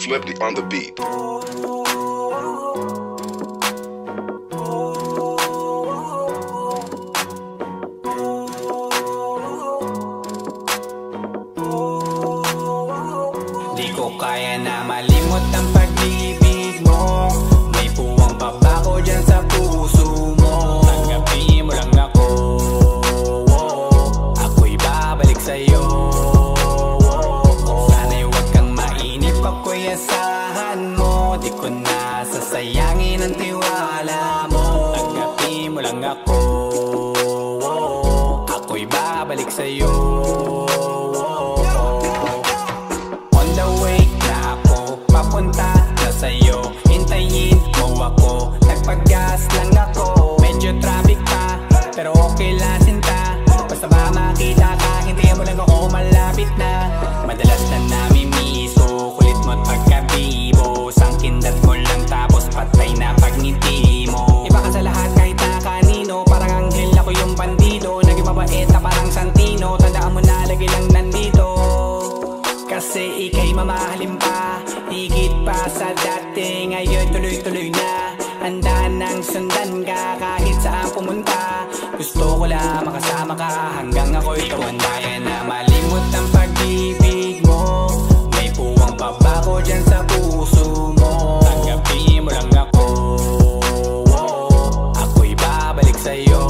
Flipped on the beat. Di ko kaya na malimot ang pag-ibig mo. May puwang pa ba ko dyan sa puso mo? Tanggapin mo lang ako, ako'y babalik sa'yo. Sana'y huwag kang mainip, ako'y asahan mo. Di ko na sasayangin ang tiwala mo. Tanggapin mo lang ako, ako'y babalik sa'yo. Papunta na sa'yo, hintayin mo ako. Nagpag-gas lang ako, medyo traffic pa, pero okay lang sinta. Basta ba makita ka, hintayin mo lang ako, malapit na. Madalas na namimiso, kulit mo't pagkabibo. Sangkindat mo lang tapos patay na pagngiti mo. Iba ka sa lahat kahit na kanino, parang anghel ako yung bandido. Naging mabait na parang Santino, tandaan mo na lagi lang nandito. Kasi ika'y mamahalin pa, higit pa sa dati. Ngayon tuloy-tuloy na, handa nang sundan ka kahit saan pumunta. Gusto ko lang makasama ka hanggang ako'y tumanda. Kaya na malimot ang pag-ibig mo. May puwang pa ba ko dyan sa puso mo? Tanggapin mo lang ako, ako'y babalik sa'yo.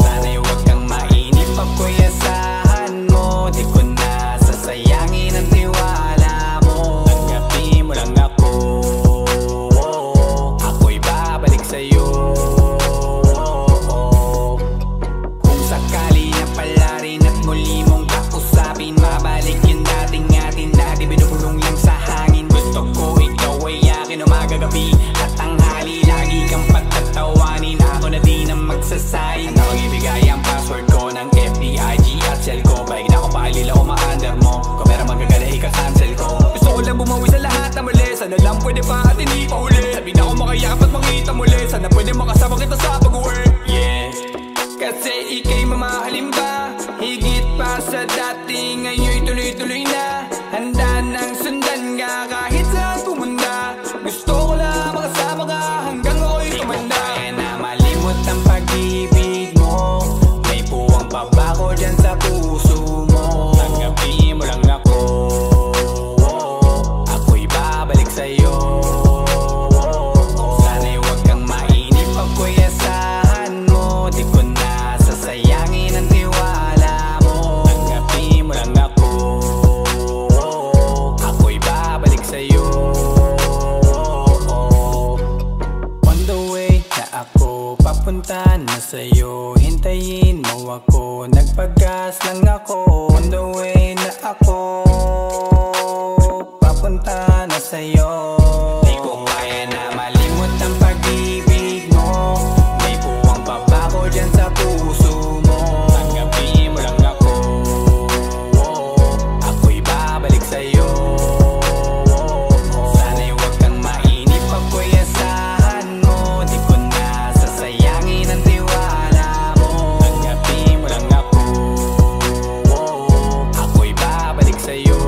Sana'y huwag kang mainip, ako'y asahan mo. Di ko na sasayangin ang tiwala mo. Tanggapin mo lang ako, ako'y babalik sa'yo. Kung sakali na pala rin at muli mong kausapin, mabalik yung dating atin na di binubulong lang sa hangin. Gusto ko ikaw ay akin umagabi at tanghali, lagi kang pagtatawanin. Ako na din ang magsasayin. Ako ibigay ang password ko ng FBIG at cell ko. Baig na ako paalila o ma-under mo. Kung meron magagala ika-cancel ko. Gusto ko lang bumawi sa lahat na mali. Sana lang pwede pa at hindi pa huli. Sabi na ako makayap at makita muli. Sana pwede makasama kita sa pag-work. Yeah, kasi ika'y mamahalin pa, higit pa sa dati. Ngayon'y tuloy-tuloy na, handa nang sundan ka kahit saan pumunta. Gusto ko lang makasama ka hanggang ako'y tumanda. Kaya na malimot ang pag-ibig mo. May puwang pa ba ko dyan sa puso mo? Tanggapin mo lang ako, ako'y babalik sa'yo. Sana'y huwag kang mainip, ako'y asahan mo. Di ko na sasayangin ang tiwala mo. Tanggapin mo lang ako, ako'y babalik sa'yo. On the way na ako, papunta na sa'yo, hintayin mo ako. Nagpag-gas lang ako. On the way na ako, papunta na sa'yo. Di ko kaya na malimot ang pag-ibig mo. May puwang pa ba ko dyan sa puso mo? Tanggapin mo lang ako, ako'y babalik sa'yo. Sana'y huwag kang mainip, ako'y asahan mo. Di ko na sasayangin ang tiwala mo. Tanggapin mo lang ako, ako'y babalik sa'yo.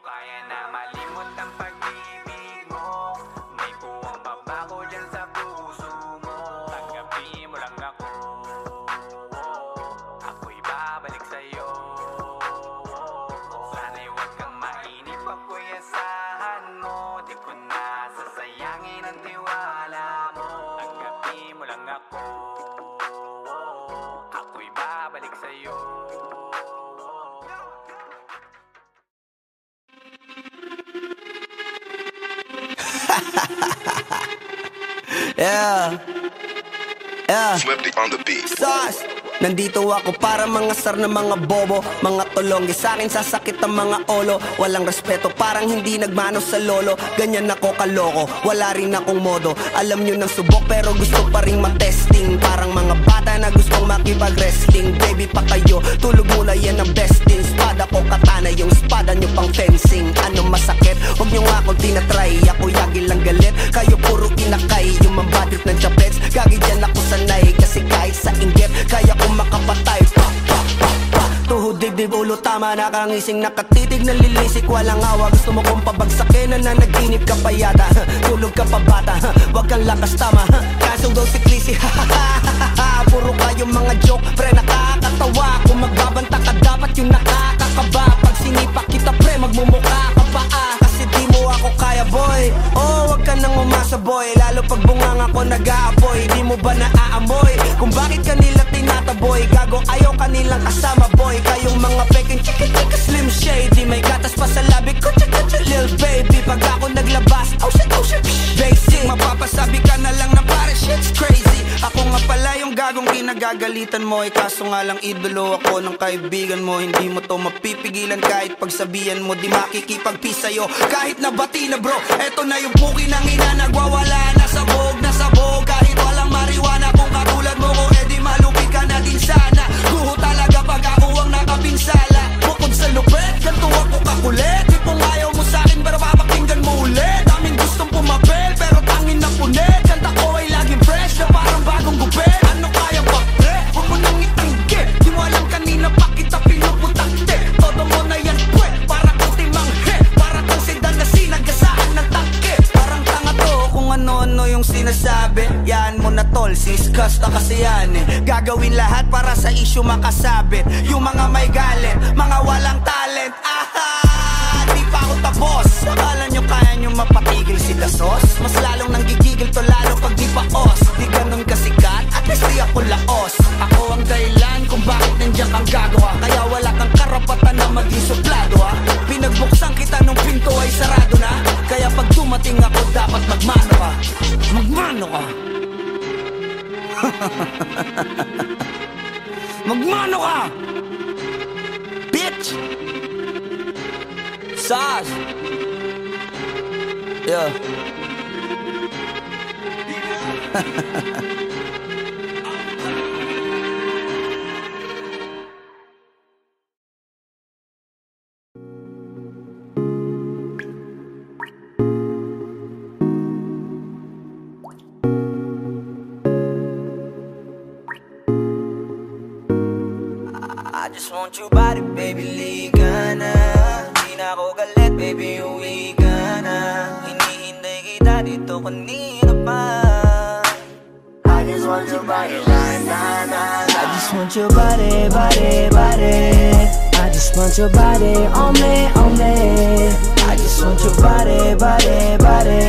Kaya na malimot ang pag-ibig mo. May puwang pa ba ko dyan sa puso mo? Tanggapin mo lang ako, ako'y babalik sa'yo. Sana'y huwag kang mainip, ako'y asahan mo. Di ko na sasayangin ang tiwala mo. Tanggapin mo lang ako, ako'y babalik sa'yo. Yeah, yeah. Flipped on the beat. Sauce. Nandito ako para mangasar ng mga bobo, mga tulonggi sa akin sasakit ang mga olo. Walang respeto, parang hindi nagmano sa lolo. Ganyan ako kaloko, wala rin akong modo. Alam nyo ng subok pero gusto pa rin matesting. Parang mga bata na gustong makipag-wrestling. Baby pa kayo, tulog muna yan ang besting. Spada ko katana, yung spada nyo pang fencing. Ano masakit? Huwag nyo nga akong tinatry. Ako yagi lang galit, kayo puro kinakay. Yung mambatit ng chapets, gagi dyan ako sanay. Kasi kahit sa inggit, kaya ko tama, nakangising nakatitig na lilisik, walang awa. Gusto mo kong pabagsakin na nanaginip ka pa yata. Tulog ka pa bata, wag kang lakas tama. Kaso daw si Clissy, puro kayong mga joke, pre nakakatawa. Kung magbabanta ka dapat yung nakakakaba. Pag sinipak kita pre, magmumukha ka pa kasi di mo ako kaya boy. Oh, wag ka nang umasa boy, lalo pag bunganga ko nag-aapoy. Di mo ba naaamoy kung bakit kanila tinataboy? Gago ayaw kanilang kasama boy. Kayong mga peking chika chika slim shady, may gatas pa sa labi ko chika chika lil baby. Pag ako naglabas, oh shit basic, mapapasabi ka na lang na pare shit's crazy. Ako nga pala yung gagong kinagagalitan mo, kaso nga lang idolo ako ng kaibigan mo. Hindi mo to mapipigilan kahit pagsabihan mo, di makikipagpis sa'yo kahit nabati na bro. Eto na yung puki ng ina, nagwawala na sabog na sabog. Kahit walang marijuana, kung katulad mo ko edi malupi ka na din sana. Guho talaga pag ako ang nakapinsala. Bukod sa lupet, ganito ako kakulit. Tipong ayaw mo sa'kin pero papakinggan mo ulit. Daming gustong pumapel pero tangin na punit. Kanta ko ay laging fresh na parang bagong gupit. Ano kaya ba pre? Huwag mo nang itanggi. Di mo alam kanina pa kita pinuputakte. Todo mo na yan pwe, para kang timanghe. Para kang sedan na sinagasaan ng tangke. Parang tanga to kung ano-ano yung sinasabi. Yan mo na tol, siskas na kasi yan Gagawin lahat para sa issue makasabit. Yung mga may galit, mga walang talent. Di pa ako tapos. Akala nyo kaya nyo mapatigil si Dasos? Mas lalong nanggigigil to lalo pag di pa os. Di ganun kasikat, at least di ako laos. Ako ang dahilan kung bakit nandiyan kang gagawa. Kaya wala kang karapatan na maging suplado Pinagbuksan kita nung pinto ay sarado na. Kaya pag dumating ako dapat magmano ka. Magmano ka. Magmano ka, bitch. Sas. Yeah. I just want your body, baby, liga na. Di na ako galit, baby, uwi ka na. Hinihintay kita dito kanina pa. I just want your body, I just want your body, body. I just want your body on me. I just want your body, body.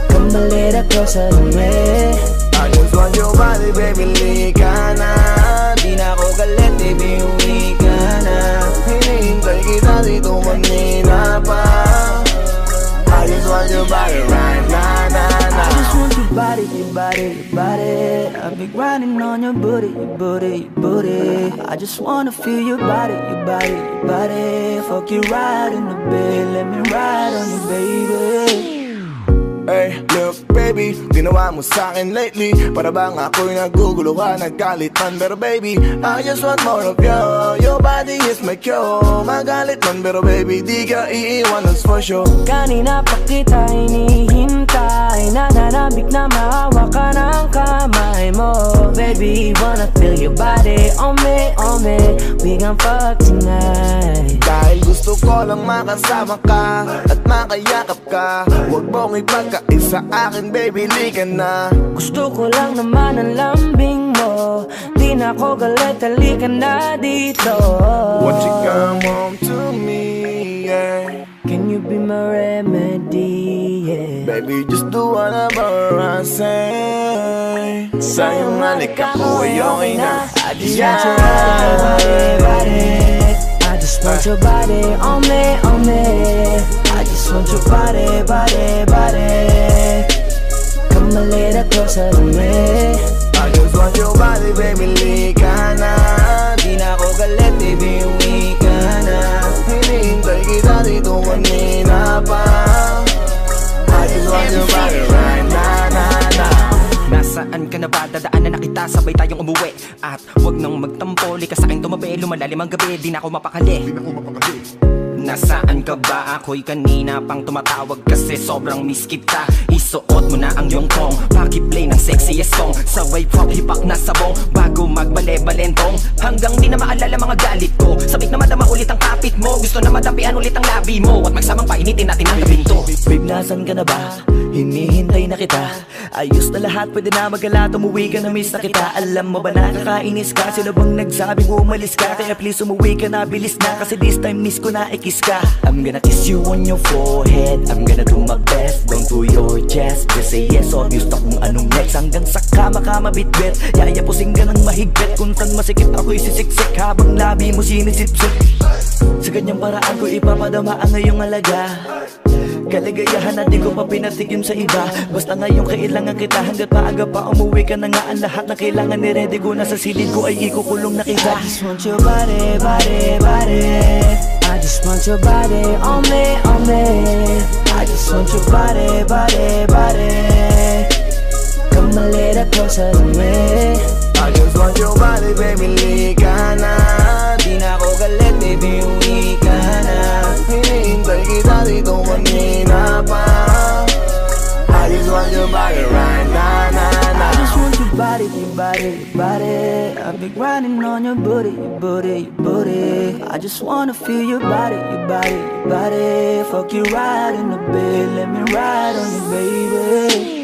Come a little closer to me. I just want your body, baby, liga na. Di na ako galit, baby, uwi ka na. Hinihintay kita dito kanina pa. I just want your body right now, I just want your body, your body. I've been grinding on your booty. I just wanna feel your body. Fuck you right in the bed, let me ride on you, baby. Hey, look baby, ginawa mo sa'kin lately. Para bang ako'y nagugulo ka, nagkalitan. Pero baby, I just want more of you. Your body is my cure. Magalit man pero baby, di ka iiwan, that's for sure. Kanina pa kita hinihintay, nananabik na maawa ka ng kamay mo. Baby, wanna feel your body on me. We gon' fuck tonight. Dahil gusto ko lang makasama ka at makayakap ka. Huwag mong ipagkaisa akin, baby, liga na. Gusto ko lang naman ang lambing mo. Di na ako galit, halika na dito. Won't you come home to me, yeah? Can you be my remedy, yeah? Baby, just do whatever I say. Sa'yong halik ako ay okay na. I just want your body. I just want your body on me. I just want your body. Come a little closer to me. I just want your body, baby, liga na. Di na ako galit, baby, uwi ka na. Hinihintay kita dito kanina pa. I just want your body right now. Nasaan ka na ba? Dadaanan na kita, sabay tayong umuwi. At wag nang magtampo, likas sa'kin tumabi. Lumalalim ang gabi, di na ako mapakali. nasaan ka ba? Ako'y kanina pang tumatawag kasi sobrang miss kita. Isuot mo na ang iyong tong, pakiplay ng sexiest song, sabay pop hipak na sabong, bago magbale-balentong, hanggang di na maalala mga galit ko. Sabik na madama ulit ang kapit mo, gusto na madampian ulit ang labi mo, at magsamang painitin natin ang gabing to. Babe, nasan ka na ba? Hinihintay na kita. Ayos na lahat, pwede na magala, umuwi ka na, miss na kita. Alam mo ba nakakainis ka? Sino bang nagsabing umalis ka? Kaya please umuwi ka na, bilis na, kasi this time miss ko na ikis ka. I'm gonna kiss you on your forehead, I'm gonna do my best, down to your chest. Just say yes, obvious na kung anong next. Hanggang sa kama ka mabitbit, yayapusing ka ng mahigpit. Kung saan masikip ako'y sisiksik, habang labi mo sinisipsip. Sa ganyang paraan ko ipapadama ang ngayong alaga. Kaligayahan na di ko pa pinatigim sa iba. Basta ngayon kailangan kita, hanggat maaga pa umuwi ka na nga. Ang lahat na kailangan ni-ready ko na sa silid ko ay ikukulong na kita. I just want your body, body, body. I just want your body on me, on me. I just want your body, body, body. Come a little closer to me. I just want your body, baby, lika na. Di na ako galit, baby, uwi ka na. Hinihintay kita dito kanina pa. I just want your body right now, I just want your body, your body, your body. I've been grinding on your booty, your booty, your booty. I just wanna feel your body, your body, your body. Fuck you right in the bed, let me ride on you, baby.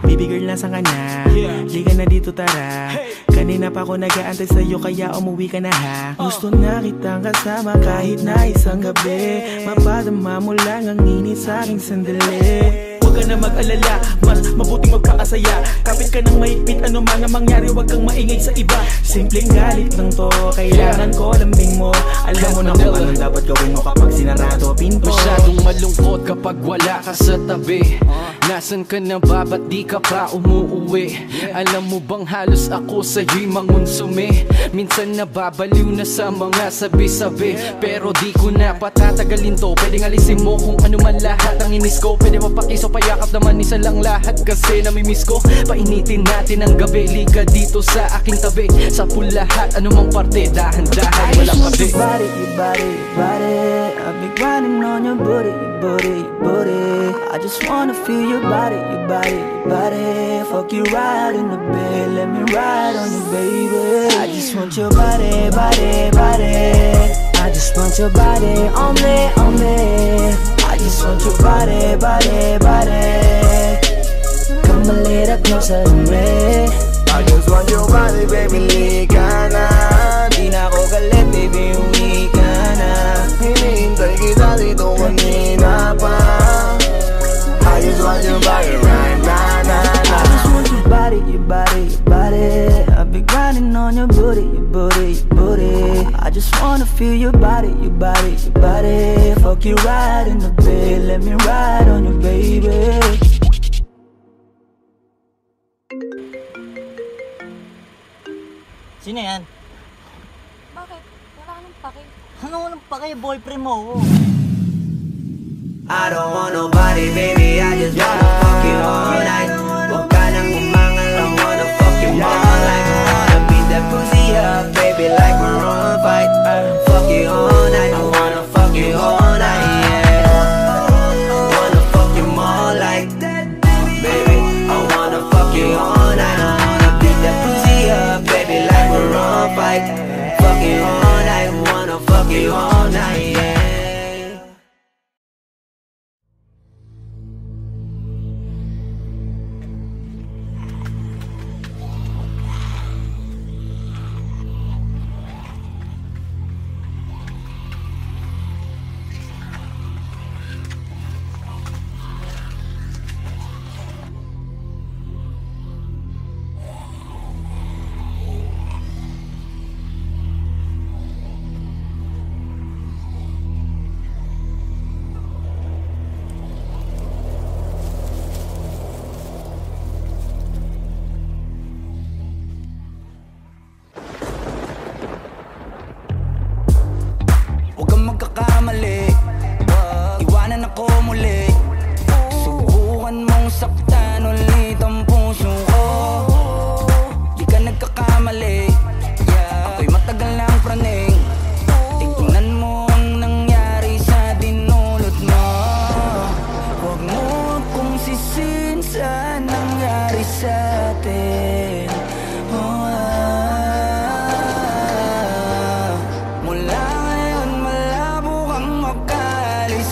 Baby girl, nasan ka na? Liga na dito, tara. Kanina pa ako nag-aantay sa'yo, kaya umuwi ka na ha. Gusto na kitang kasama kahit na isang gabi. Mapadama mo lang ang init sa'king sandali. Huwag ka na mag-alala, mas mabuting magpakasaya. Kapit ka ng mahigpit, ano mga mangyari, huwag kang maingay sa iba. Simpleng galit lang to, kailangan ko lambing mo. Alam mo na kung anong dapat gawin mo kapag sinarado pinto. Masyadong malungkot kapag wala ka sa tabi. Nasaan ka na ba, ba't di ka pa umuuwi? Alam mo bang halos ako sa'yo'y mangonsume. Minsan nababaliw na sa mga sabi-sabi, pero di ko na patatagalin to. Pwedeng alisin mo kung ano man lahat ang inis ko. Pwede mapakiso, payakap naman isa lang lahat, kasi namimiss ko. Painitin natin ang gabi, liga dito sa aking tabi. Sa lahat, anumang parte, dahan-dahan, walang pati. Your body, your body, your body. I've been grinding on your booty, your booty, your booty. I just wanna feel your body, your body, your body. Fuck you right in the bed, let me ride on you, baby. I just want your body, body, body. I just want your body on me, on me. I just want your body, body, body. Come a little closer to me. I just want your body, baby, lika na. Di na ako galit, baby, uwi ka na. Hinihintay kita dito kanina pa. I just want your body right now, I just want your body, your body, your body. I've been grinding on your booty, your booty, your booty. I just wanna feel your body, your body, your body. Fuck you right in the bed, let me ride on you, baby. Sino yan? Bakit? Wala ka nang pake. Ano walang pake? Boyfriend mo. I don't want nobody, baby, I just wanna fuck you all night. Huwag ka nang umangal, I wanna fuck you all night. I wanna beat that pussy up, baby, like we're on a fight. Fuck you all night, I wanna fuck you all night, yeah. Wanna fuck you more like that, baby. I wanna fuck you all night. I wanna beat that pussy up, baby, like we're on a fight. Fuck you all night, wanna fuck you all night, yeah.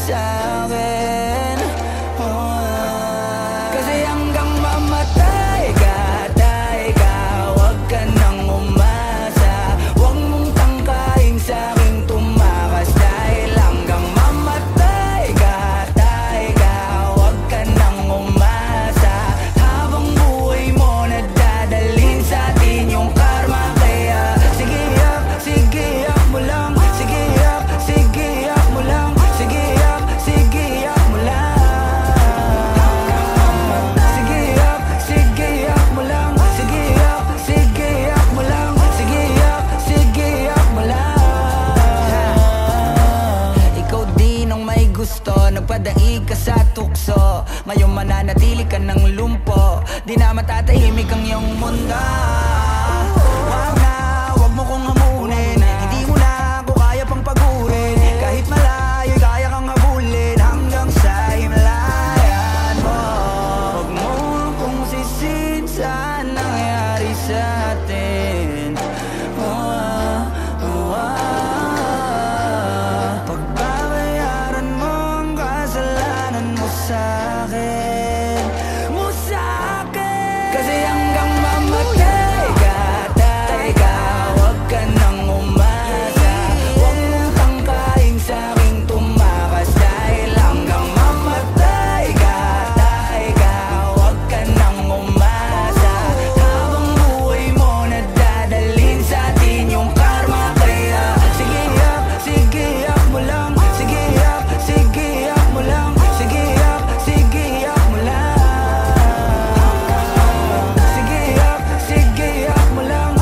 sa'kin. Kasi hanggang mamatay ka, tay ka, huwag ka nang umasa. Huwag mong tangkain sa'king tumakas. Dahil hanggang mamatay ka, tay ka, huwag ka nang umasa. Habang buhay mo nadadalhin sa'tin yung karma. Kaya sige yak mo lang. Sige yak mo lang. Sige yak mo lang. Sige yak mo lang. Sige yak mo lang. Sige yak mo lang. Ikaw din ang may gusto, nagpadaig ka sa tukso. Ngayon mananatili ka ng lumpo, di na matatahimik ang iyong mundo. Wag mo kong hamunin, hindi mo na ako kaya pang pagurin. Kahit malayo, kaya kang habulin hanggang sa himlayan mo. Wag mo kong sisin sa nangyari sa atin. Pagbabayaran mo ang kasalanan mo sa'kin. Kasi hanggang mamatay ka, tay ka, huwag ka nang umasa. Huwag mong tangkain sa'king tumakas. Dahil hanggang mamatay ka, tay ka, huwag ka nang umasa. Habang buhay mo nadadalhin sa'tin yung karma. Kaya sige yak mo lang. Sige yak mo lang. Sige yak mo lang. Sige yak mo lang.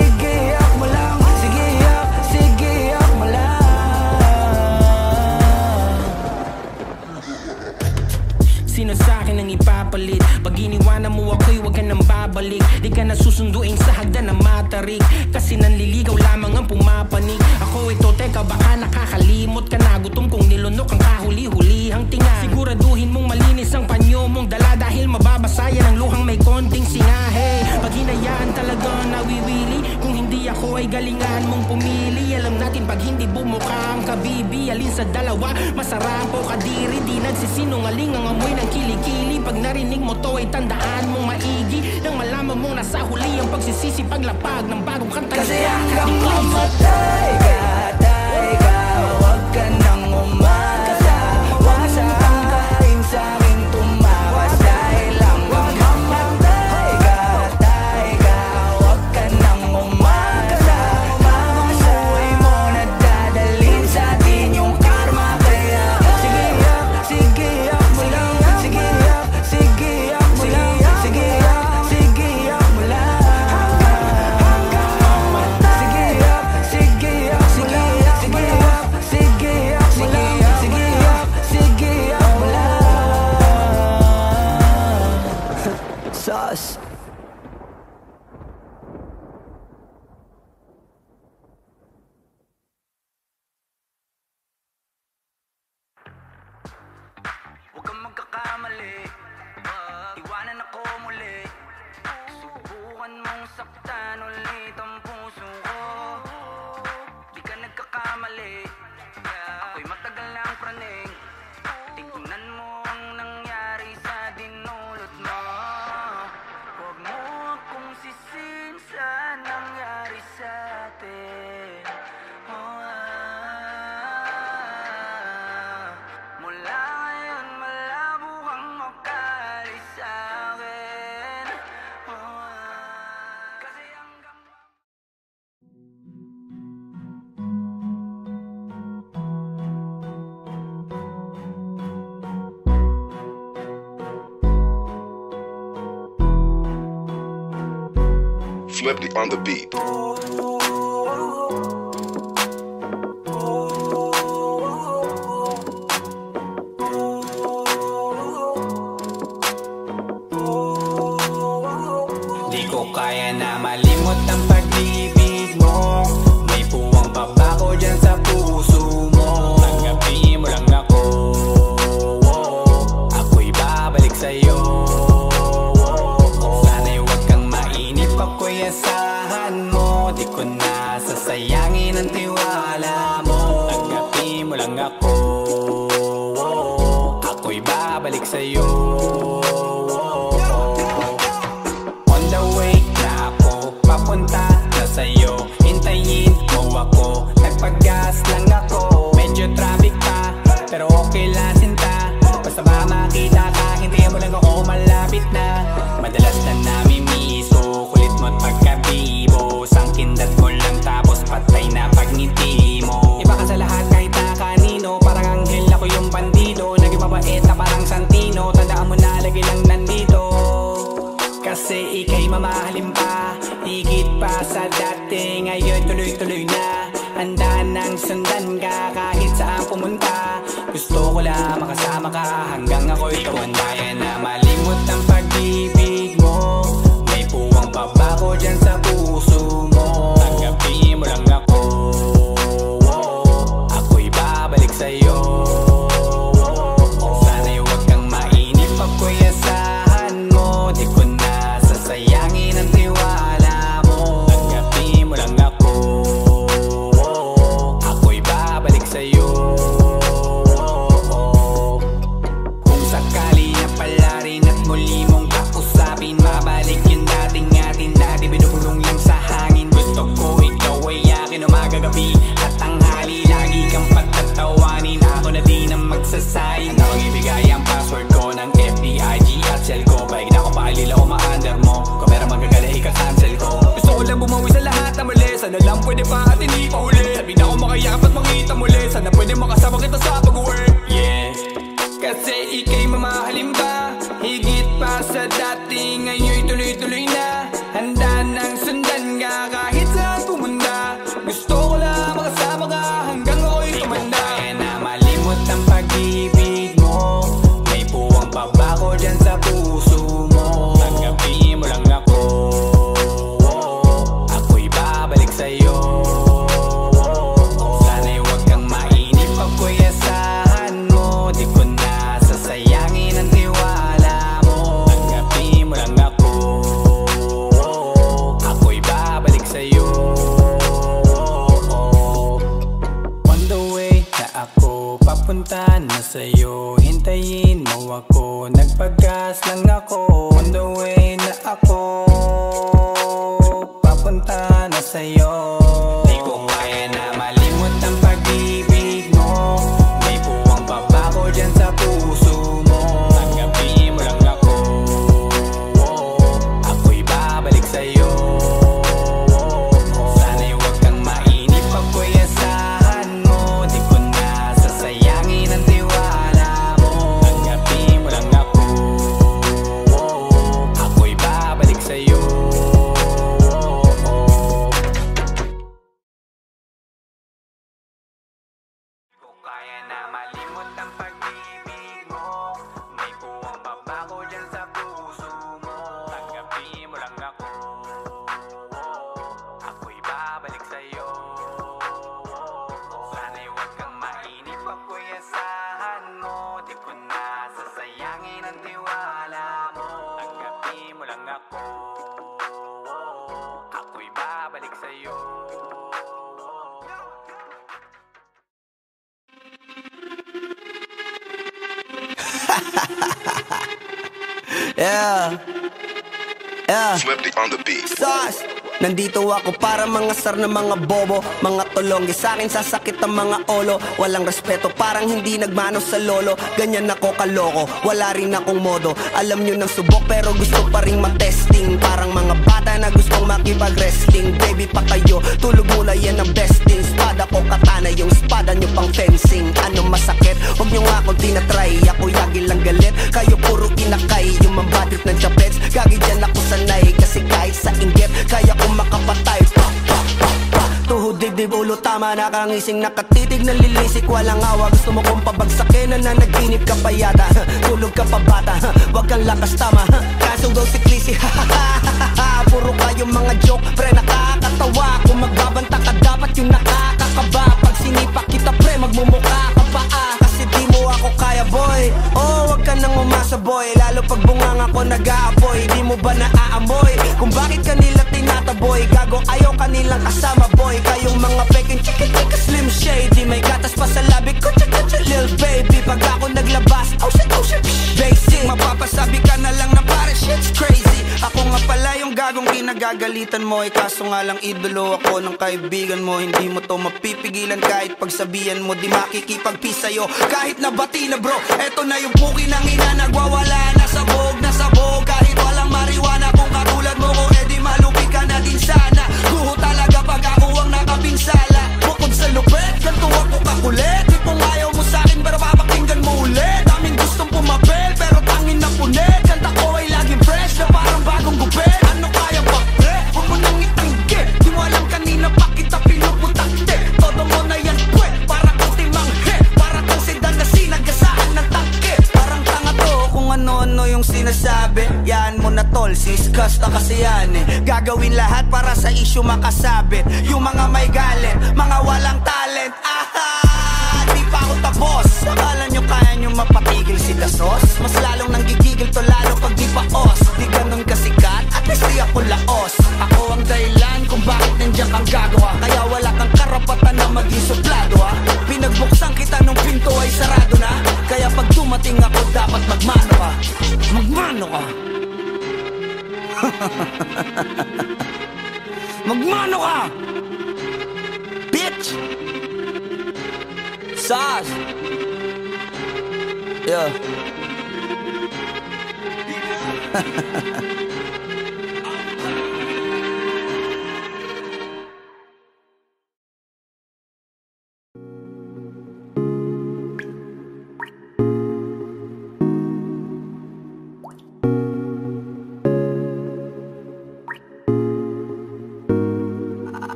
Sige yak mo lang. Sige yak mo lang. Sino sa'kin ang ipapalit? Pag iniwanan mo ako'y huwag ka nang babalik. Di ka na susunduin sa hagdan na matarik, kasi nanliligaw lamang ang pumapanig. Ako ito, teka baka nakakalimot ka na. Gutom kong nilunok ang kahuli-hulihang tinga. Siguraduhin mong malinis ang panyo mong dala, dahil mababasa yan ang luhang may konting singahe. Pag hinayaan talaga nawiwili, kung hindi ako ay galingan mong pumili. Alam natin pag hindi bumuka ang kabibi, alin sa dalawa masarap o kadiri. Di nagsisinungaling ang amoy ng kilikili. Pag narinig mo to ay tandaan mong maigi, nang malaman mong nasa huli ang pagsisisi paglapag ng bagong kanta. Kasi hanggang mamatay ka, tay ka, huwag ka nang umasa. Huwag mong tangkain sa'king tumakas. Dahil hanggang mamatay ka, tay ka, huwag ka nang umasa. Habang buhay mo nadadalhin sa'tin yung karma. Kaya sige yak mo lang. Sige yak mo lang. Sige yak mo lang. Sauce. Huwag kang magkakamali, iwanan ako muli. Subukan mong saktan ulit ang puso ko. Di ka nagkakamali, ako'y matagal ng praning. Tingnan mo ang nangyari sa dinulot mo. Huwag mo akong sisin sa nangyari sa atin. Mula ngayon malabo kang makaalis sa'kin. Kasi hanggang Flipped on the beat. Di ko kaya na malimot ang pag-ibig mo. May puwang pa ba ko dyan sa puso mo? Tanggapin mo lang ako, ako'y babalik sa'yo. Sana'y huwag kang mainip, ako'y asahan mo. Di ko na sasayangin ang tiwala mo. Tanggapin mo lang ako. ako. Ako'y babalik sa'yo. On the way na ako, papunta na sa'yo. Hintayin mo ako, nagpag-gas lang ako. Medyo traffic pa, pero okay lang sinta. Basta ba makita ka, hintayin mo lang ako, malapit na. Madalas na namimiso, kulit mo't pagkabibo. Sangkindat mo lang tapos patay na pagngiti mo. Iba ka sa lahat kahit na kanino, parang anghel ako yung bandido. Naging mabait na parang Santino, tandaan mo na lagi lang nandito. Kasi ika'y mamahalin pa, higit pa sa dati. Ngayon tuloy-tuloy na, handa nang sundan ka kahit saan pumunta. Gusto ko lang makasama ka hanggang ako'y tumanda. Na malimot ang pag-ibig mo, may puwang pa ba ko dyan sa puso mo? Tanggapin mo lang ako, ako'y babalik sa'yo. Sana'y huwag kang mainip, ako'y asahan mo. Di ko na sasayangin ang tiwala mo. Tanggapin mo lang ako, ako'y babalik sa'yo. Kung sakali na pala rin at muli mong kausapin, mabalik yung dating atin, dati binubulong lang sa hangin. Gusto ko ikaw ay akin umaga-gabi at tanghali, lagi kang pagtatawanin. Ako na din ang magsasayin, na mag-ibigay ang password ko ng FBIG at cell ko. Baig na ako paalila o ma-under mo, kung meron magagala ika-cancel ko. Gusto ko lang bumawi sa lahat na mali, sana lang pwede pa at hindi pa huli. Sabi na ako makayakap at makita muli, sana pwede makasama kita sa pag-work. Yeah, kasi ika'y mamahalin ba, higit pa sa dati. Ngayon'y tuloy-tuloy na, handa nang sundan ka kahit saan pumunta. Gusto ko lang makasama ka hanggang ako'y tumanda. Di ko kaya na malimot ang pag-ibig mo, may puwang pa ba ko dyan sa puso mo? Tanggapin mo lang ako, ako'y babalik sa'yo. Sana'y huwag kang mainip, ako'y asahan mo. Di ko na sasayangin ang tiwala mo. Tanggapin mo lang ako, ako'y babalik sa'yo. On the way na ako, papunta na sa'yo. Hintayin mo ako, nagpag-gas lang ako. On the way na ako, papunta na sa'yo. Di ko kaya na malimot ang pag-ibig mo, may puwang pa ba ko dyan sa puso mo? Tanggapin mo lang ako, ako'y babalik sa'yo. Sana'y huwag kang mainip, ako'y asahan mo. Di ko na sasayangin ang tiwala mo. Tanggapin mo lang ako, ako'y babalik sa'yo. Kung kaya na malimot ang pag-ibig mo, may puwang pa ba ko dyan sa puso mo? Tanggapin mo lang ako, ako'y babalik sa'yo. Sana'y huwag kang mainip, ako'y asahan mo. Di ko na sasayangin ang tiwala mo. Tanggapin mo lang ako, ako'y babalik sa'yo. Yeah, yeah. Swifty on the beat. Sauce! Nandito ako para mga sar na mga bobo, mga tulongge sa akin sasakit ang mga olo. Walang respeto parang hindi nagmano sa lolo. Ganyan ako kaloko, wala rin akong modo. Alam nyo ng subok pero gusto pa rin matesting. Parang mga bata na gustong makipag-wrestling. Baby pa kayo, tulog muna yan ang besting. Spada ko katana, yung spada nyo pang fencing. Ano masakit? Huwag nyo nga akong tinatry. Ako yagi lang galit, kayo puro kinakay. Yung mambatrip ng chapets, gagi dyan ako sanay. Kasi kahit sa inggit, kaya ko makapatay. Tuhod, dibdib, ulo, tama, nakangising, nakatitig, nalilisik, walang awa. Gusto mo kong pabagsakin, nananaginip ka pa yata. Tulog ka pa bata, wag kang lakas tama. Kaso daw si Chrissy, puro kayong mga joke, pre, nakakatawa. Kung magbabanta ka, dapat yung nakakakaba. Pag sinipak kita, pre, magmumukha ka pa kasi di mo ako kaya, boy. Oh, wag ka nang umasa, boy. Lalo pag bungang ako nag-aapoy, di mo ba naaamoy kung bakit kanila tinataboy? Gago, ayaw kanilang kasama, boy. Kayong mga peking chika-chika slim shady, may gatas pa sa labi ko, chika-chika naglabas. Oh shit, basic. Mapapasabi ka na lang na pare shit's crazy. Ako nga pala yung gagong kinagagalitan mo. Kaso nga lang idolo ako ng kaibigan mo. Hindi mo to mapipigilan kahit pagsabihan mo. Di makikipagpis sa'yo kahit nabati na bro. Eto na yung puki ng ina, nagwawala na sabog. Kahit walang mariwana. Kung katulad mo ko, edi malupi ka na din sana. Guho talaga pag ako ang nakapinsala. Bukod sa lupet, ganito ako kakulit. Di kung ayaw mo sa'kin pero papakinggan mo ulit. Daming gustong pumapel pero tangin na punit. Kanta ko ay laging fresh na parang bagong gupit. Ano kaya ba pre? Huwag mo nang itanggi. Di mo alam kanina pa kita pinuputakte. Todo mo na yan pwe, para kang timanghe. Para kang sedan na sinagasaan ng tangke. Parang tanga to kung ano-ano yung sinasabi. Yan mo na tol, siskas na kasi yan eh. Gagawin lahat para sa issue makasabit. Yung mga may galit, mga walang talent. Di pa ako tapos. Akala nyo kaya nyo mapatigil si Dasos? Mas lalong nanggigigil to lalo pag di pa os. Di ganun kasikat, at least di ako laos. Ako ang dahilan kung bakit nandiyan kang gagawa. Kaya wala kang karapatan na maging suplado ha. Pinagbuksan kita nung pinto ay sarado na. Kaya pag dumating ako dapat magmano ka. Magmano ka. Magmano ka, bitch. Saz. Yeah.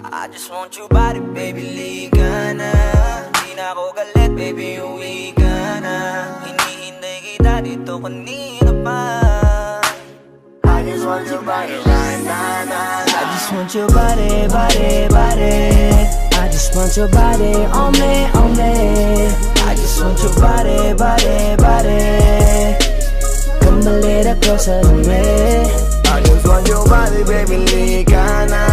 I just want your body, baby, liga na. Di na ako galit, baby, uwi ka na. Hinihintay kita dito kanina pa. I just want your body right now, nah, nah. I just want your body, body, body. I just want your body on me, on me. I just want your body, body, body. Come a little closer to me. I just want your body, baby, liga na.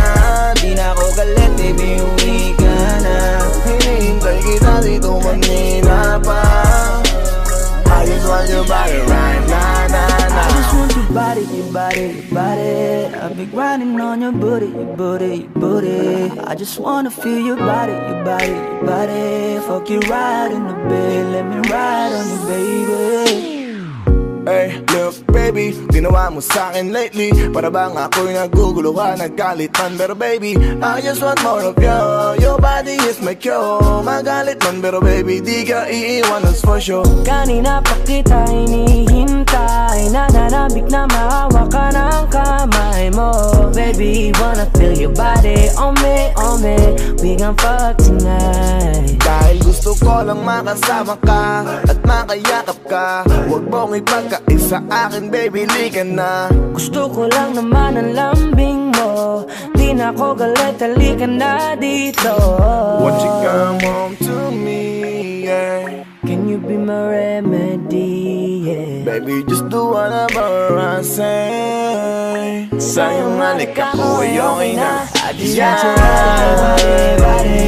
Di na ako galit, baby, uwi ka na. Hinihintay kita dito kanina pa. I just want your body right now, nah, nah. I just want your body, your body, your body. I've been grinding on your booty, your booty, your booty. I just wanna feel your body, your body, your body. Fuck you right in the bed, let me ride on you, baby. Hey, look baby, ginawa mo sa'kin lately. Para bang ako'y naguguluhan, nagkalitan. Pero baby, I just want more of you. Your body is my cure. Magalit man pero baby, di ka iiwan, that's for sure. Kanina pa kita hinihintay. Nananabik na mahawa ka ng kamay mo. Baby, wanna feel your body on me, on me. We gon' fuck tonight. Dahil gusto ko lang makasama ka at makayakap ka. Huwag mong ipagkaisa akin, baby, liga na. Gusto ko lang naman ang lambing mo. Di na ako galit, halika na dito. Won't you come home to me, yeah. Can you be my remedy, yeah. Baby, just do whatever I say. Sa'yong halik ako ay okay na. I just want your body, body.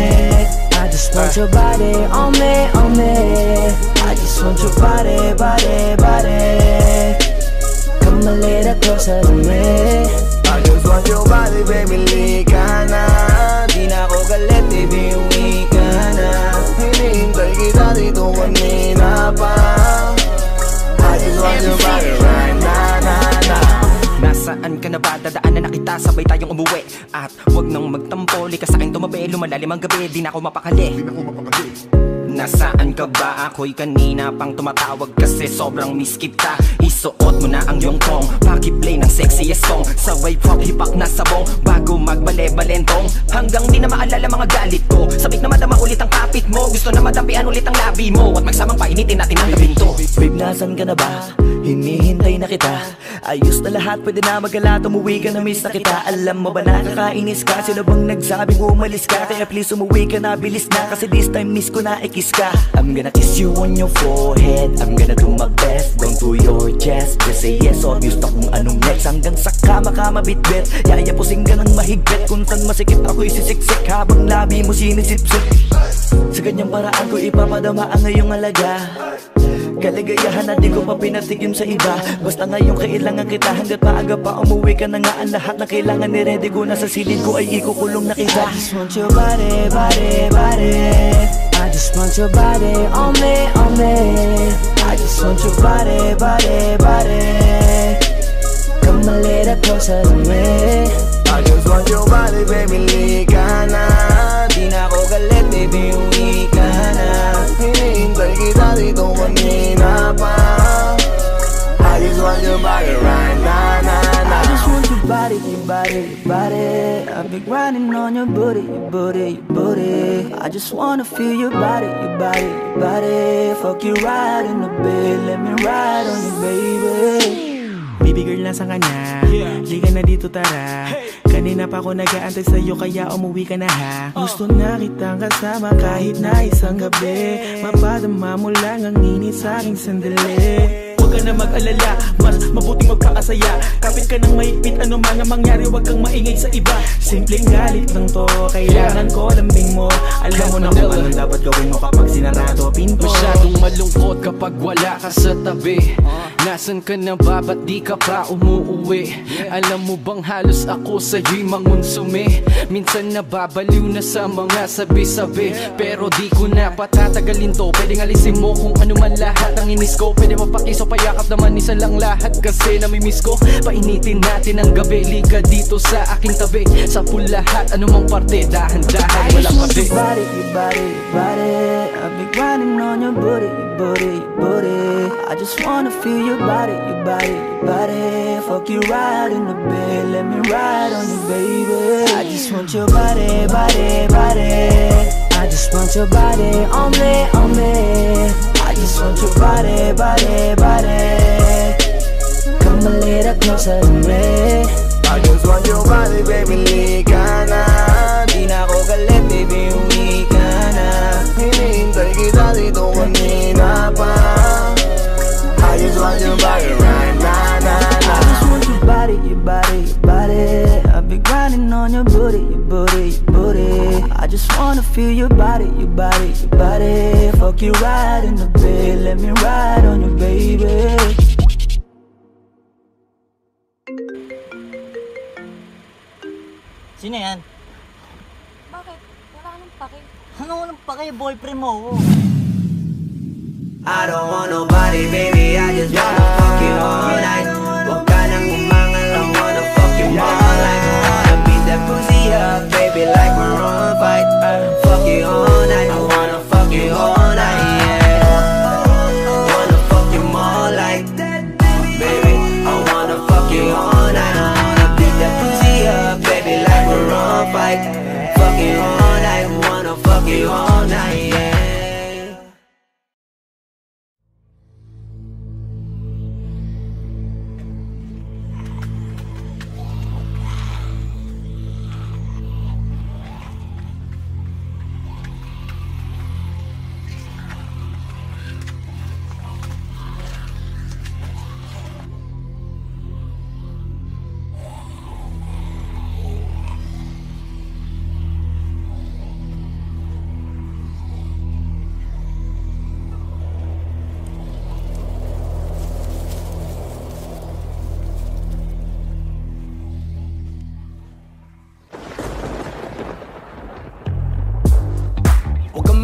I just want your body on me, on me. I just want your body, body, body. Come a little closer to me. I just want your body, baby, liga na. Di na ako galit, baby, uwi ka na. Hinihintay kita dito kanina pa. I just want your body right now, nah, nah. Nasaan ka na ba? Dadaanan na kita, sabay tayong umuwi. At wag nang magtampo, lika sa'kin tumabi. Lumalalim ang gabi, di na ako mapakali. Nasaan ka ba? Ako'y kanina pang tumatawag kasi sobrang miss kita. Isuot mo na ang iyong tong, pakiplay ng sexiest song. Sabay pop hipak na sabong, bago magbale-balentong. Hanggang di na maalala mga galit ko. Sabik na madama ulit ang kapit mo. Gusto na madampian ulit ang labi mo. At magsamang painitin natin ang gabing to. Babe, nasan ka na ba? Hinihintay na kita. Ayos na lahat, pwede na magala. Umuwi ka na, miss na kita. Alam mo ba nakakainis ka? Sino bang nagsabing umalis ka? Kaya please umuwi ka na, bilis na. Kasi this time miss ko na ikis ka. I'm gonna kiss you on your forehead. I'm gonna do my best down to your chest. Just say yes, obvious na kung anong next. Hanggang sa kama ka mabitbit. Yayapusing ka ng mahigpit. Kung saan masikip ako'y sisiksik habang labi mo sinisipsip. Sa ganyang paraan ko ipapadama ang iyong alaga. Kaligayahan na di ko pa pinatikim sa iba. Basta ngayon kailangan kita, hanggat maaga pa umuwi ka na nga. Ang lahat na kailangan ni-ready ko na sa silid ko ay ikukulong na kita. I just want your body, body, body. I just want your body on me, on me. I just want your body, body, body. Come a little closer to me. I just want your body, baby, lika na. Di na ako galit, baby, uwi ka na. Hinihintay kita dito kanina pa. I just want your body right now, I just want your body, your body, your body. I've been grinding on your booty, your booty, your booty. I just wanna feel your body, your body, your body. Fuck you right in the bed, let me ride on you, baby. Baby girl, nasa kanya? Liga na dito, tara. Kanina pa ako nag-aantay sa'yo, kaya umuwi ka na ha. Gusto na kitang kasama kahit na isang gabi. Mapadama mo lang ang init sa'king sandali. Huwag ka na mag-alala, mas mabuting magpakasaya. Kapit ka ng mahigpit, ano man ang mangyari, huwag kang maingay sa iba. Simpleng galit lang to, kailangan ko lambing mo. Alam mo na kung anong dapat gawin mo kapag sinarado pinto. Masyadong malungkot kapag wala ka sa tabi. Nasaan ka na ba, ba't di ka pa umuuwi? Alam mo bang halos ako sa'yo'y mangunsumi? Minsan nababaliw na sa mga sabi-sabi, pero di ko na patatagalin to. Pwedeng alisin mo kung ano man lahat ang inis ko. Pwede mapakiso, payakap naman isa lang lahat. Kasi namimiss ko, painitin natin ang gabi. Liga dito sa aking tabi, sa pool lahat, anumang parte, dahan-dahan, walang kabi. Your body, your body, your body. I've been grinding on your booty, your booty, your booty. I just wanna feel your body, your body, your body. Fuck you right in the bed, let me ride on you, baby. I just want your body, body, body. I just want your body on me, on me. I just want your body, body, body. Come a little closer to me. I just want your body, baby, lika na. Di na ako galit, baby, uwi ka na. Hinihintay kita dito kanina pa. I just want your body right now, I just want your body, your body, your body. I've been grinding on your booty, your booty, your booty. I just wanna feel your body, your body, your body. Fuck you right in the bed, let me ride on you, baby. Sino yan? Bakit? Wala ka nang pake. Ano nang pake, boyfriend mo? I don't want nobody, baby, I just wanna fuck you all night. Huwag ka nang umangal, I wanna fuck you all night. Wanna beat that pussy up, baby, like we're on a fight. Fuck you all night, I wanna fuck you all night, yeah. Wanna fuck you more like that, baby, I wanna fuck you all night. I wanna beat that pussy up, baby, like we're on a fight. Fuck you all night, wanna fuck you all night, yeah.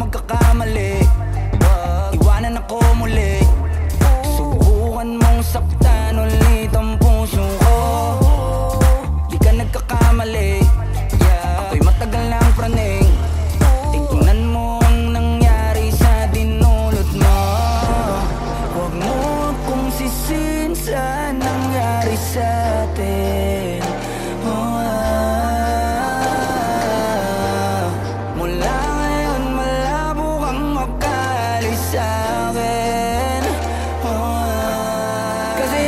Magkakamali, iwanan ako muli. Subukan mong saktan ulit ang puso ko. Di ka nagkakamali, ako'y matagal ng praning. Tingnan mo ang nangyari sa dinulot mo. Huwag mo akong sisihin sa nangyari sa atin. Kasi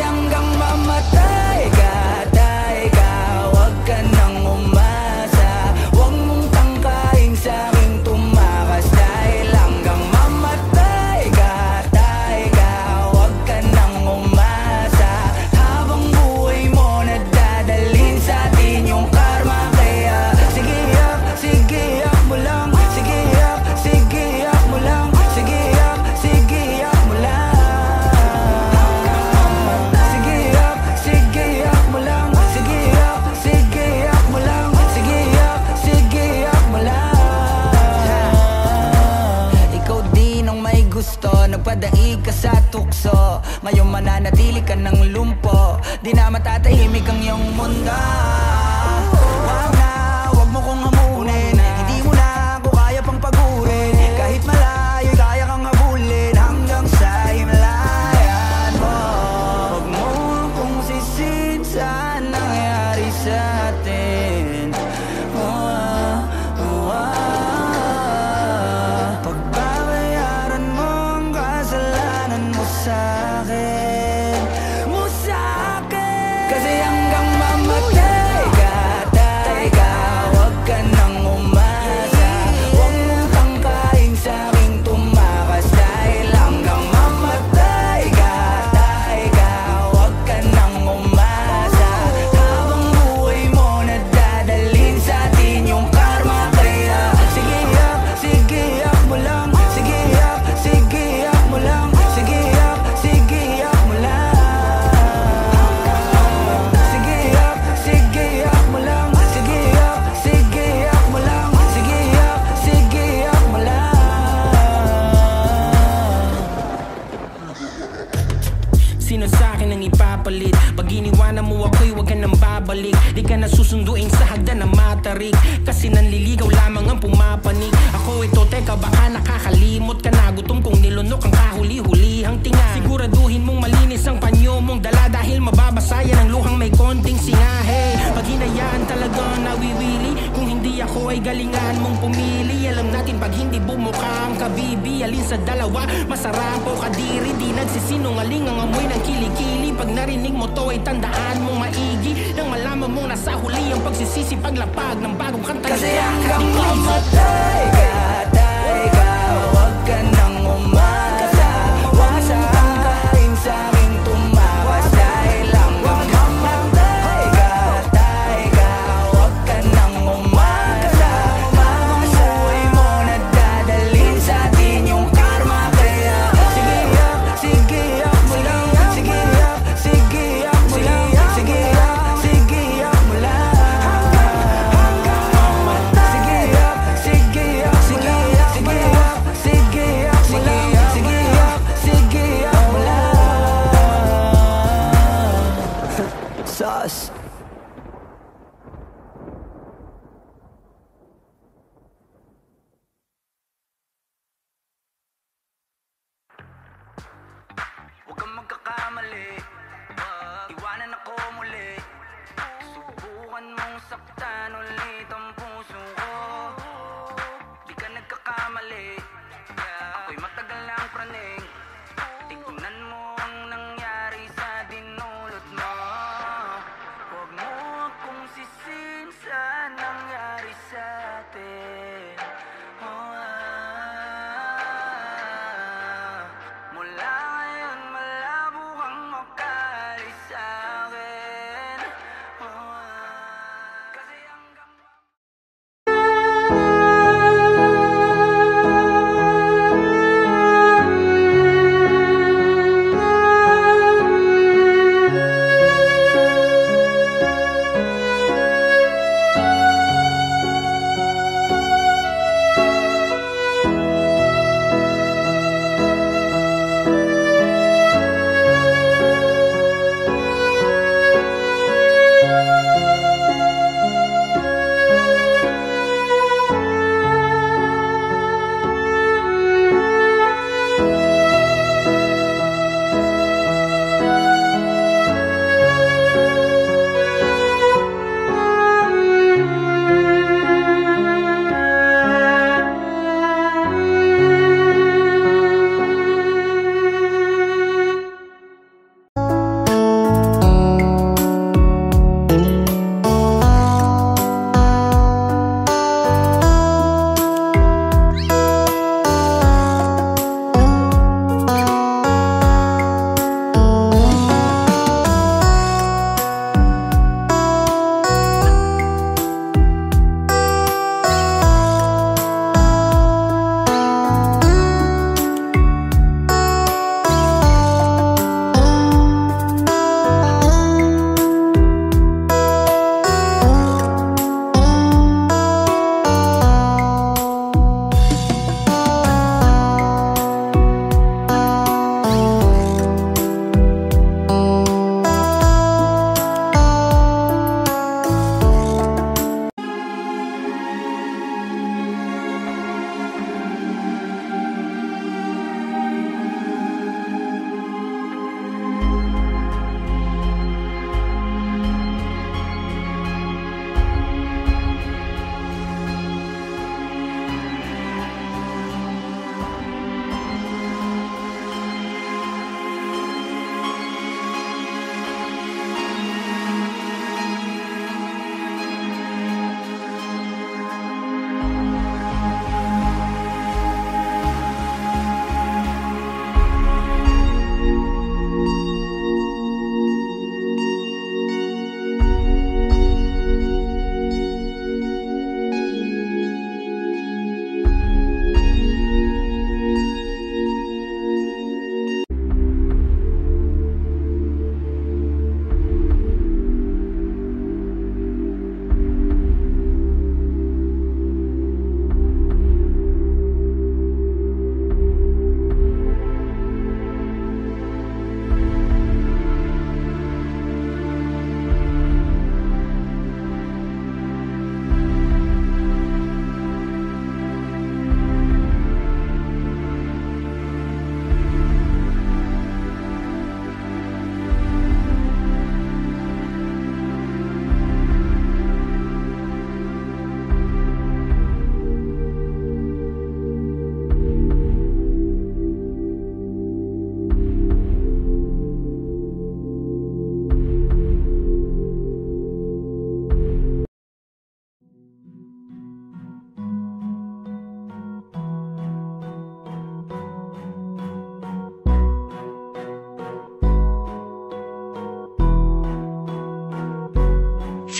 daig ka sa tukso. Ngayon mananatili ka ng lumpo, di na matatahimik ang iyong mundo. Wag na, wag mo kong hamunin, hindi mo na ako kaya pang pagurin. Kahit malayo, kaya kang habulin hanggang sa himlayan mo. Wag mo akong sisin sa nangyari sa atin. Pagbabayaran mo ang kasalanan mo sa'kin, mo sa'kin. Kasi hanggang mamatay ka, tay ka, huwag ka nang umasa. Huwag mong tangkain sa'king tumakas. Dahil hanggang mamatay ka, tay ka, huwag ka nang umasa. Habang buhay mo nadadalhin sa atin yung karma. Kaya sige yak mo lang. Sige yak mo lang. Sige yak mo lang. Sige yak mo lang. Sige yak mo lang. Sige yak mo lang. Sino sa'kin ang ipapalit? Pag iniwanan mo ako'y huwag ka nang babalik. Di ka na susunduin sa hagdan ng matarik, kasi nanliligaw lamang ang pumapanig. Ako ito, teka baka nakakalimot ka na. Gutom kong nilunok ang kahuli-hulihang tinga. Siguraduhin mong malinis ang panyo mong dala, dahil mababasayan ang luhang may konting singahe. Pag hinayaan talagang nawiwili, kung hindi ako ay galingan mong pumili. Alam natin pag hindi bumuka ang kabibi, alin sa dalawa masarap o kadiri. Di nagsisinungaling ang amoy ng kilikili. Pag narinig mo to ay tandaan mong maigi, nang malaman mong nasa huli ang pagsisisi paglapag ng bagong kanta. Kasi hanggang mamatay ka, tay ka, huwag ka nang umasa. Huwag mong tangkain sa'king tumakas. Dahil hanggang mamatay ka, tay ka, huwag ka nang umasa. Habang buhay mo nadadalhin sa atin yung karma. Kaya sige yak mo lang. Sige yak mo lang. Sige yak mo lang. Sauce. Huwag kang magkakamali, iwanan ako muli. Subukan mong saktan ulit ang puso ko. Di ka nagkakamali, ako'y matagal lang praning. Tignan mo ang nangyari sa dinulot mo. Huwag mo akong sisin sa nangyari sa atin. Mula ngayon malabo kang makakalimutan.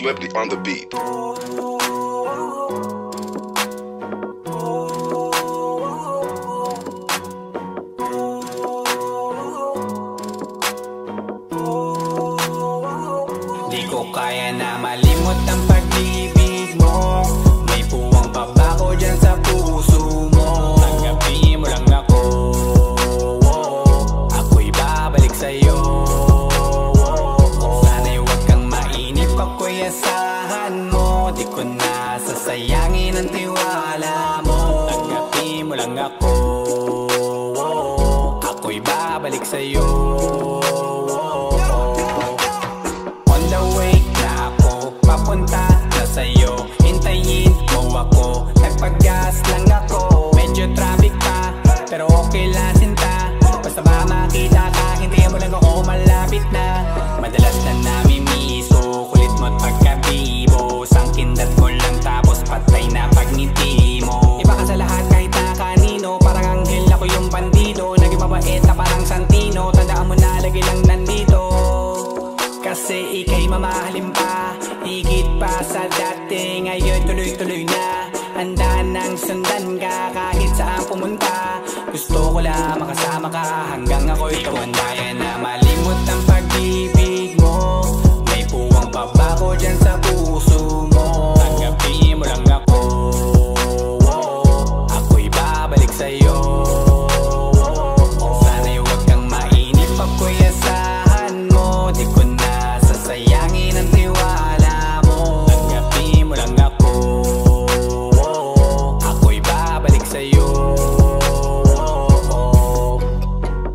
Swiftly on the beat. Di ko kaya na malimot ang pag-ibig mo. May puwang pa ba ko dyan sa puso mo? Tanggapin mo lang ako, ako'y babalik sa'yo. Sana'y huwag kang mainip, ako'y asahan mo. Di ko na sasayangin ang tiwala mo. Tanggapin mo lang ako, ako'y babalik sa'yo. Papunta na sa'yo, hintayin mo ako. Nagpag-gas lang ako, medyo traffic pa, pero okay lang sinta. Basta ba makita ka, hintayin mo lang ako, malapit na. Madalas na namimiso, kulit mo't pagkabibo. Sangkindat mo lang tapos patay na pagngiti mo. Iba ka sa lahat kahit na kanino, parang anghel ako yung bandido. Naging mabait na parang Santino, tandaan mo na lagi lang nandito. Kasi ika'y mamahalin pa, higit pa sa dati. Ngayon tuloy-tuloy na, handa nang sundan ka kahit saan pumunta. Gusto ko lang makasama ka hanggang ako'y tumanda. Kaya na malimot ang pag-ibig mo. May puwang pa ba ko dyan sa puso mo? Tanggapin mo lang ako, ako'y babalik sa'yo. Sana'y huwag kang mainip, ako'y asahan mo. Di ko na sasayangin ang tiwala mo. Tanggapin mo lang ako, ako'y babalik sa'yo.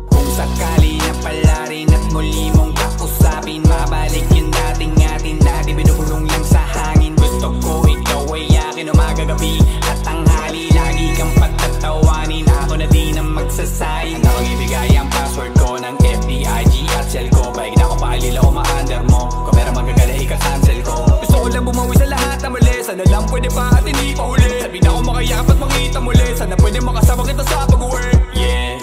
Kung sakali na pala rin at muli mong kausapin, mabalik yung dating atin na di binubulong lang sa hangin. Gusto ko ikaw ay akin umagabi at tanghali, lagi kang pagtatawanin. Ako na din ang magsasayin, akong ibigay ang password ko ng FBIG at cell ko. Baig na ako paalila o ma-under mo, kung meron magagala ika-cancel ko. Gusto ko lang bumawi sa lahat na mali, sana lang pwede pa at hindi pa uli. Sabi na ako makayakap at makita muli, sana pwede makasama kita sa pag-uwi. Yeah,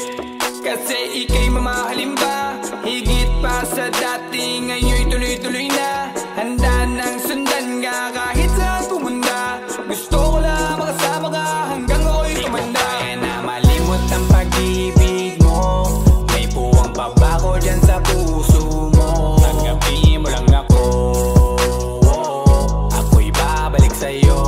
kasi ika'y mamahalin ba, higit pa sa dati. Ngayon'y tuloy-tuloy na, handa nang sundan ka kahit saan pumunta. Gusto ko lang makasama ka hanggang ako'y tumanda. Kaya na malimot ang pag-ibig mo. May puwang pa ba ko dyan sa puso mo? Tanggapin mo lang ako, ako'y babalik sa'yo.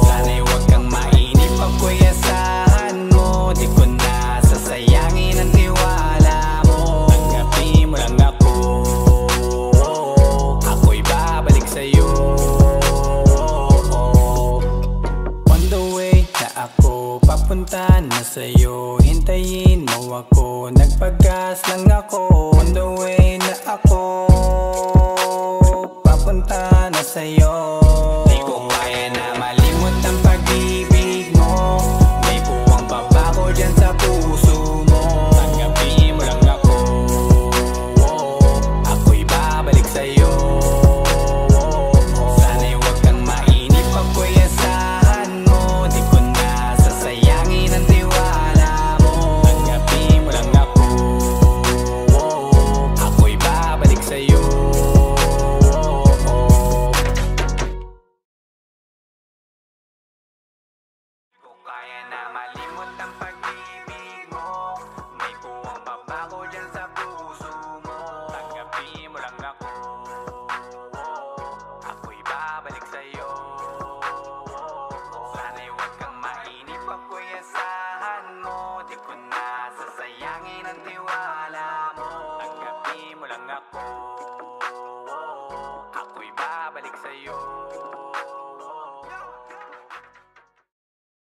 Sana'y huwag kang mainip, ako'y asahan mo. Di ko na sasayangin ang tiwala mo. Tanggapin mo lang ako, ako'y babalik sa'yo. On the way na ako, papunta na sa'yo, hintayin mo ako. Nagpag-gas lang ako, on the way na ako, papunta na sa'yo.